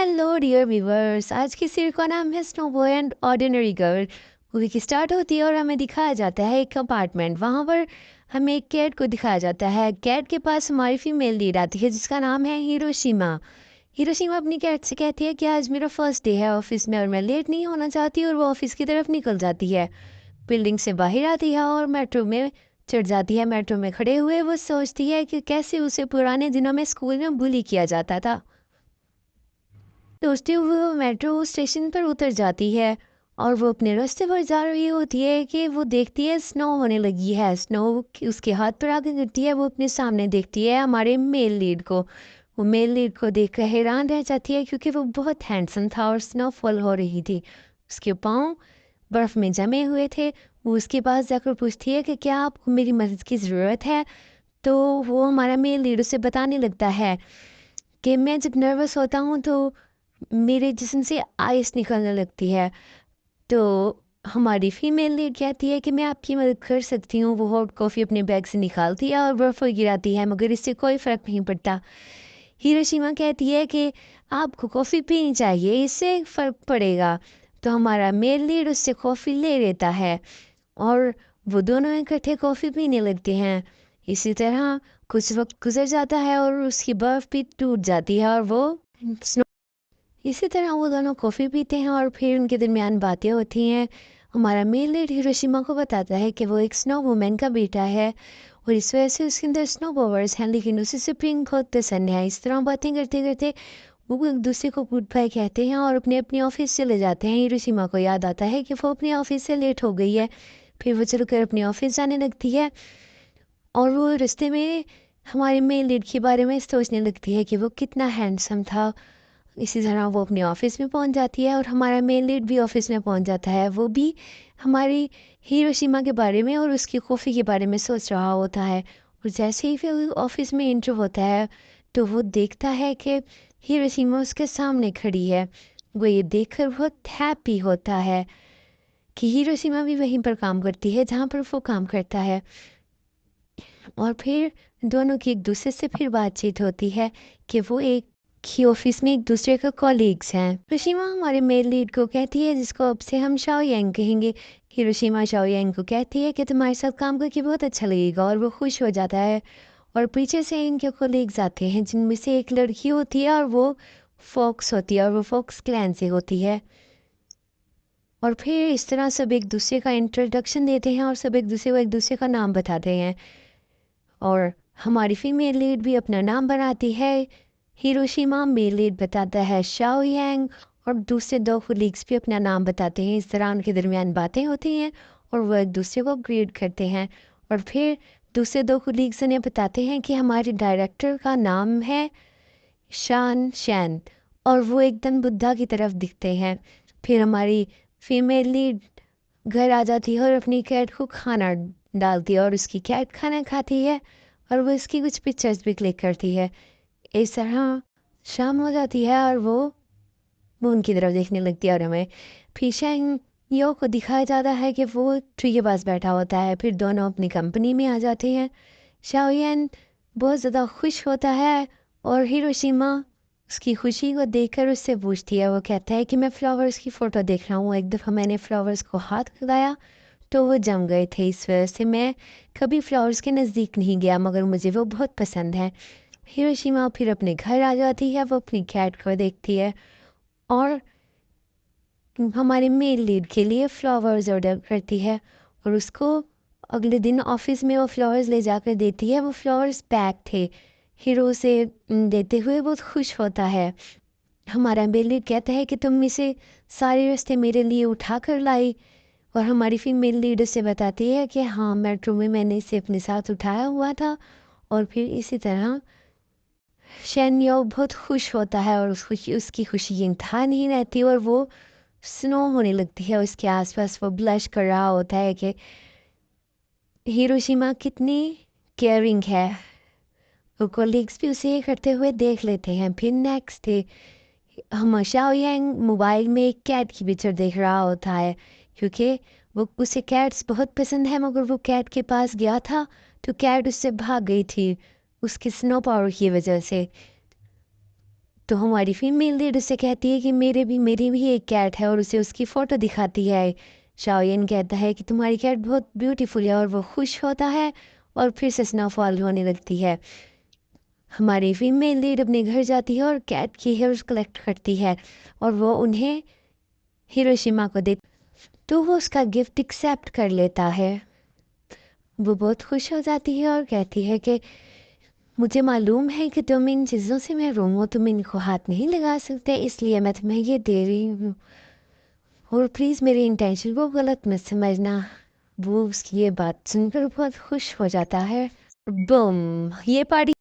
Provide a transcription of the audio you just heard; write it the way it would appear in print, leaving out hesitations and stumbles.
Hello dear viewers, आज की series का नाम है स्नोबॉय एंड ऑर्डिनरी गर्ल। मूवी की स्टार्ट होती है और हमें दिखाया जाता है एक अपार्टमेंट। वहाँ पर हमें एक कैट को दिखाया जाता है। कैट के पास हमारी फीमेल लीड आती है जिसका नाम है हिरोशिमा। हिरोशिमा अपनी कैट से कहती है कि आज मेरा फर्स्ट डे है ऑफिस में और मैं लेट नहीं होना चाहती, और वो ऑफिस की तरफ निकल जाती है। बिल्डिंग से बाहर आती है और मेट्रो में चढ़ जाती है। मेट्रो में खड़े हुए वो सोचती है कि कैसे उसे पुराने दिनों में स्कूल में बुली किया जाता था। दोस्ती वो मेट्रो स्टेशन पर उतर जाती है और वो अपने रास्ते पर जा रही होती है कि वो देखती है स्नो होने लगी है। स्नो उसके हाथ पर आगे गिरती है। वो अपने सामने देखती है हमारे मेल लीड को। वो मेल लीड को देख कर हैरान रह जाती है क्योंकि वो बहुत हैंडसम था और स्नो फॉल हो रही थी। उसके पाँव बर्फ़ में जमे हुए थे। वो उसके पास जाकर पूछती है कि क्या आपको मेरी मदद की ज़रूरत है। तो वो हमारा मेल लीड उसे बताने लगता है कि मैं जब नर्वस होता हूँ तो मेरे जिस्म से आइस निकलने लगती है। तो हमारी फीमेल लीड कहती है कि मैं आपकी मदद कर सकती हूँ। वो हॉट कॉफ़ी अपने बैग से निकालती है और बर्फ़ पर गिराती है, मगर इससे कोई फ़र्क नहीं पड़ता। हिरोशिमा कहती है कि आपको कॉफ़ी पीनी चाहिए, इससे फ़र्क पड़ेगा। तो हमारा मेल लीड उससे कॉफ़ी ले लेता है और वो दोनों इकट्ठे कॉफ़ी पीने लगते हैं। इसी तरह कुछ वक्त गुजर जाता है और उसकी बर्फ़ भी टूट जाती है और वो इसी तरह वो दोनों कॉफ़ी पीते हैं और फिर उनके दरमियान बातें होती हैं। हमारा मेल लीड हिरोशिमा को बताता है कि वो एक स्नो वुमेन का बेटा है और इस वजह से उसके अंदर स्नो पावर्स हैं, लेकिन उसे स्प्रिंग बहुत पसंद है। इस तरह बातें करते करते वो एक दूसरे को गुड बाय कहते हैं और अपने अपने ऑफिस चले जाते हैं। हिरोशिमा को याद आता है कि वो अपने ऑफिस से लेट हो गई है। फिर वो चलकर अपने ऑफिस जाने लगती है और वो रास्ते में हमारे मेल लीड के बारे में सोचने लगती है कि वो कितना हैंडसम था। इसी तरह वो अपने ऑफिस में पहुंच जाती है और हमारा मेल लीड भी ऑफिस में पहुंच जाता है। वो भी हमारी हिरोशिमा के बारे में और उसकी कॉफ़ी के बारे में सोच रहा होता है। और जैसे ही वो ऑफिस में एंटर होता है तो वो देखता है कि हिरोशिमा उसके सामने खड़ी है। वो ये देखकर बहुत हैप्पी होता है कि हिरोशिमा भी वहीं पर काम करती है जहाँ पर वो काम करता है। और फिर दोनों की एक दूसरे से फिर बातचीत होती है कि वो एक ही ऑफिस में एक दूसरे का कॉलीग्स हैं। हिरोशिमा हमारे मेल लीड को कहती है, जिसको अब से हम शाओ यांग कहेंगे। हिरोशिमा शाओ यांग को कहती है कि तुम्हारे साथ काम करके बहुत अच्छा लगेगा, और वो खुश हो जाता है। और पीछे से इनके कॉलीग्स आते हैं जिनमें से एक लड़की होती है और वो फॉक्स होती है और वो फॉक्स क्लैन से होती है। और फिर इस तरह सब एक दूसरे का इंट्रोडक्शन देते हैं और सब एक दूसरे को एक दूसरे का नाम बताते हैं। और हमारी फीमेल लीड भी अपना नाम बनाती है हिरोशिमा, मेल लीड बताता है शाओ यांग, और दूसरे दो कोलीग्स भी अपना नाम बताते हैं। इस तरह उनके दरमियान बातें होती हैं और वो एक दूसरे को ग्रीट करते हैं। और फिर दूसरे दो कोलीग्स उन्हें बताते हैं कि हमारे डायरेक्टर का नाम है शान शैन, और वो एकदम बुद्धा की तरफ दिखते हैं। फिर हमारी फीमेल लीड घर आ जाती है और अपनी कैट को खाना डालती है और उसकी कैट खाना खाती है और वो इसकी कुछ पिक्चर्स भी क्लिक करती है। इस तरह शाम हो जाती है और वो मून की तरफ देखने लगती है और हमें फिर शेंग यो को दिखाया जाता है कि वो ट्री के पास बैठा होता है। फिर दोनों अपनी कंपनी में आ जाते हैं। शाओयन बहुत ज़्यादा खुश होता है और हिरोशिमा उसकी खुशी को देखकर उससे पूछती है। वो कहता है कि मैं फ्लावर्स की फ़ोटो देख रहा हूँ, एक दफ़ा मैंने फ्लावर्स को हाथ लगाया तो वो जम गए थे, इस वजह से मैं कभी फ्लावर्स के नज़दीक नहीं गया, मगर मुझे वो बहुत पसंद है। हिरोशिमा फिर अपने घर आ जाती है। वो अपनी कैट को देखती है और हमारे मेल लीड के लिए फ्लावर्स ऑर्डर करती है और उसको अगले दिन ऑफिस में वो फ्लावर्स ले जाकर देती है। वो फ्लावर्स पैक थे। हीरो से देते हुए बहुत खुश होता है। हमारा मेल लीड कहता है कि तुम इसे सारे रास्ते मेरे लिए उठा कर लाई, और हमारी फीमेल लीड उसे बताती है कि हाँ, मेट्रो में मैंने इसे अपने साथ उठाया हुआ था। और फिर इसी तरह शेन यो बहुत खुश होता है और उसकी खुशी इंतहा नहीं रहती और वो स्नो होने लगती है उसके आसपास। वो ब्लश कर रहा होता है कि हिरोशिमा कितनी केयरिंग है। वो कोलीग्स भी उसे करते हुए देख लेते हैं। फिर नेक्स्ट डे हम शाओ यांग मोबाइल में एक कैट की पिक्चर देख रहा होता है क्योंकि वो उसे कैट्स बहुत पसंद है, मगर वो कैट के पास गया था तो कैट उससे भाग गई थी उसके स्नो पावर की वजह से। تو ہماری فیمیل لیڈ اسے کہتی ہے کہ میری بھی ایک کیٹ ہے، اور اسے اس کی فوٹو دکھاتی ہے۔ شاوین کہتا ہے کہ تمہاری کیٹ بہت بیوٹیفل ہے، اور وہ خوش ہوتا ہے اور پھر سے سنو فال ہونے لگتی ہے۔ ہماری فیمیل لیڈ اپنے گھر جاتی ہے اور کیٹ کی ہیئرز کلیکٹ کرتی ہے اور وہ انہیں ہیروشیما کو دیتی، تو وہ اس کا گفٹ ایکسیپٹ کر لیتا ہے۔ وہ بہت خوش ہو جاتی ہے اور کہتی ہے کہ مجھے معلوم ہے کہ تم ان چیزوں سے محروم ہو، تم ان کو ہاتھ نہیں لگا سکتے، اس لیے میں تمہیں یہ دے رہی ہوں، اور پلیز میری انٹینشن وہ غلط مت سمجھنا۔ وہ اس کی یہ بات سن کر بہت خوش ہو جاتا ہے۔ بم، یہ پارٹی